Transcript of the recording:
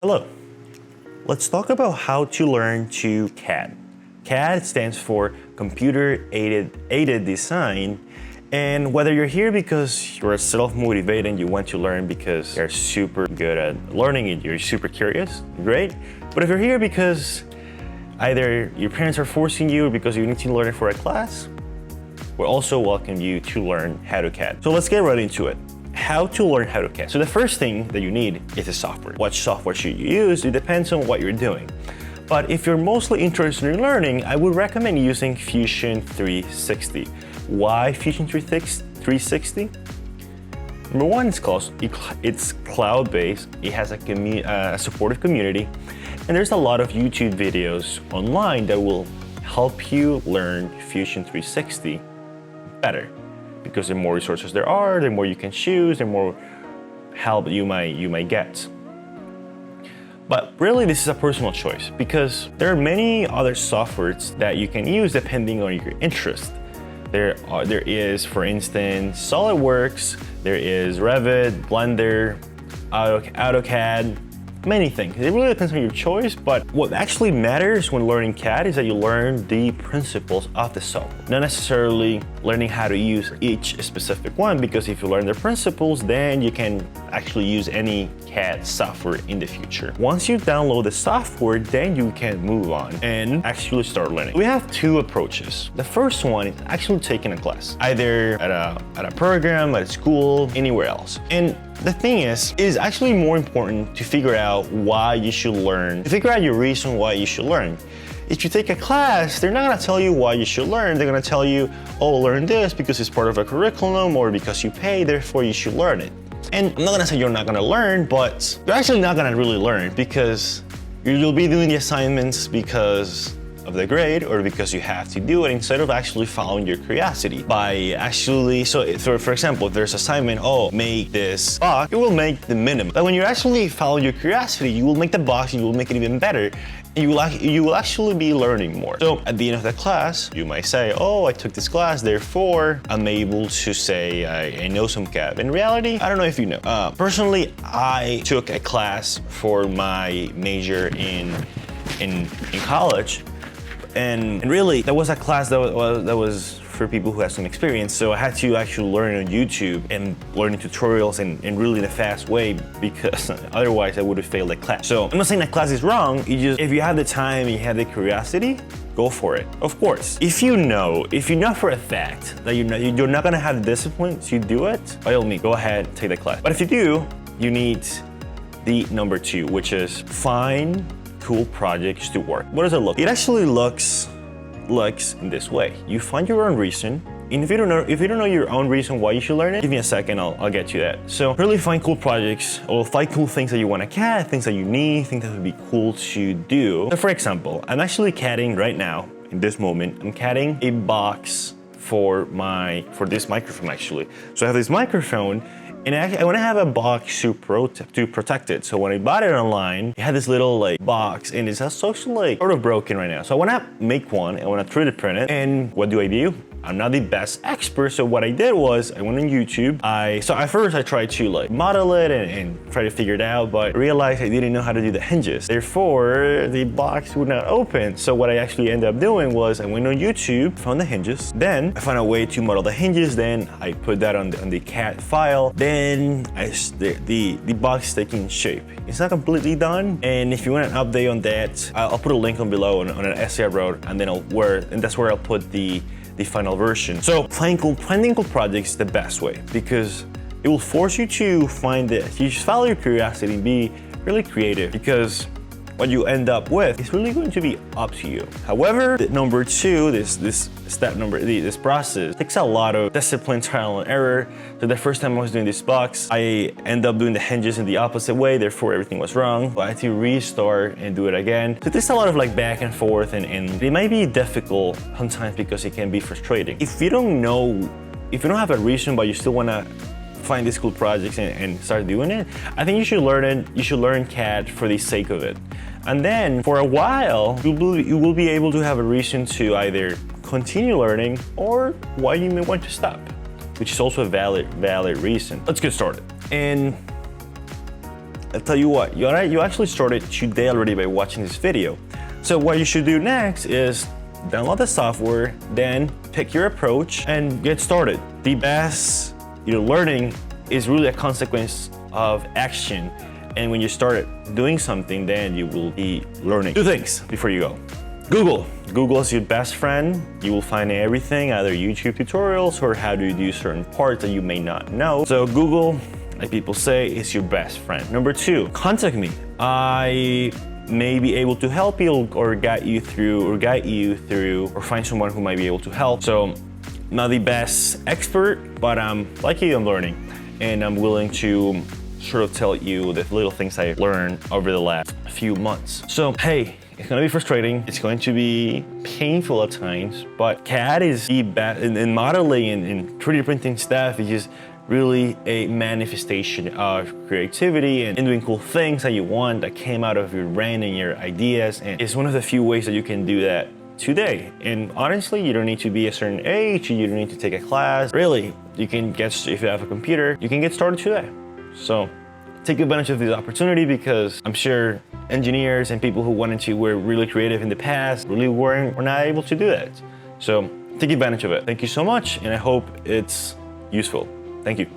Hello. Let's talk about how to learn to CAD. CAD stands for Computer Aided Design. And whether you're here because you're self-motivated and you want to learn because you're super good at learning it, you're super curious, great. But if you're here because either your parents are forcing you or because you need to learn it for a class, we also welcome you to learn how to CAD. So let's get right into it. How to learn how to CAD. So the first thing that you need is a software. What software should you use? It depends on what you're doing. But if you're mostly interested in learning, I would recommend using Fusion 360. Why Fusion 360? Number one, it's cloud-based. It has a supportive community, and there's a lot of YouTube videos online that will help you learn Fusion 360 better. Because the more resources there are, the more you can choose, the more help you might get. But really, this is a personal choice because there are many other softwares that you can use depending on your interest. There is, for instance, SolidWorks, there is Revit, Blender, AutoCAD, many things. It really depends on your choice, but what actually matters when learning CAD is that you learn the principles of the software, not necessarily learning how to use each specific one, because if you learn the principles, then you can actually use any CAD software in the future. Once you download the software, then you can move on and actually start learning. We have two approaches. The first one is actually taking a class, either at a program, at a school, anywhere else. And the thing is, it is actually more important to figure out why you should learn, to figure out your reason why you should learn. If you take a class, they're not gonna tell you why you should learn. They're gonna tell you, oh, learn this because it's part of a curriculum or because you pay, therefore you should learn it. And I'm not gonna say you're not gonna learn, but you're actually not gonna really learn because you'll be doing the assignments because of the grade or because you have to do it instead of actually following your curiosity by actually, for example, if there's assignment, oh, make this box, you will make the minimum. But when you actually follow your curiosity, you will make the box and you will make it even better. And you will actually be learning more. So at the end of the class, you might say, oh, I took this class, therefore I'm able to say I know some CAD. In reality, I don't know if you know. Personally, I took a class for my major in college. And really, that was a class that was for people who have some experience. So I had to actually learn on YouTube and learning tutorials and really in a fast way because otherwise I would have failed that class. So I'm not saying that class is wrong. If you have the time and you have the curiosity, go for it. Of course, if you know for a fact that you're not gonna have the discipline to do it, by all means, go ahead, take the class. But if you do, you need the number two, which is find cool projects to work. What does it look? It actually looks in this way. You find your own reason, and if you don't know your own reason why you should learn it, give me a second, I'll get you that. So really find cool projects or find cool things that you want to CAD, things that you need, things that would be cool to do. So for example, I'm actually CADing right now, in this moment, I'm CADing a box for this microphone actually. So I have this microphone, and I want to have a box to protect it. So when I bought it online, it had this little box, and it's actually sort of broken right now. So I want to make one. I want to 3D print it. And what do? I'm not the best expert, so what I did was I went on YouTube. So at first I tried to model it and try to figure it out, but I realized I didn't know how to do the hinges. Therefore, the box would not open. So what I actually ended up doing was I went on YouTube, found the hinges. Then I found a way to model the hinges. Then I put that on the CAD file. Then the box is taking shape. It's not completely done. And if you want an update on that, I'll put a link on below on an essay I wrote, and then that's where I'll put the final version. So finding cool projects is the best way because it will force you to find it. You just follow your curiosity and be really creative because what you end up with is really going to be up to you. However, number two, this process takes a lot of discipline, trial and error. So the first time I was doing this box, I ended up doing the hinges in the opposite way, therefore everything was wrong. So I had to restart and do it again. So there's a lot of back and forth, and it might be difficult sometimes because it can be frustrating. If you don't have a reason but you still wanna find these cool projects and start doing it, I think you should learn it. You should learn CAD for the sake of it. And then for a while, you will be able to have a reason to either continue learning or why you may want to stop, which is also a valid reason. Let's get started. And I'll tell you what, you actually started today already by watching this video. So what you should do next is download the software, then pick your approach and get started. The best learning is really a consequence of action. And when you start doing something, then you will be learning. 2 things before you go. Google. Google is your best friend. You will find everything, either YouTube tutorials or how to do certain parts that you may not know. So Google, like people say, is your best friend. Number 2, contact me. I may be able to help you or guide you through or find someone who might be able to help. So not the best expert, but like you, I'm learning, and I'm willing to sort of tell you the little things I learned over the last few months. So hey, it's gonna be frustrating. It's going to be painful at times, but CAD is the best in modeling and 3D printing stuff. Is just really a manifestation of creativity and doing cool things that you want that came out of your brain and your ideas. And it's one of the few ways that you can do that today. And honestly, you don't need to be a certain age. You don't need to take a class. Really, you can if you have a computer, you can get started today. So take advantage of this opportunity, because I'm sure engineers and people who were really creative in the past were not able to do that. So take advantage of it. Thank you so much, and I hope it's useful. Thank you.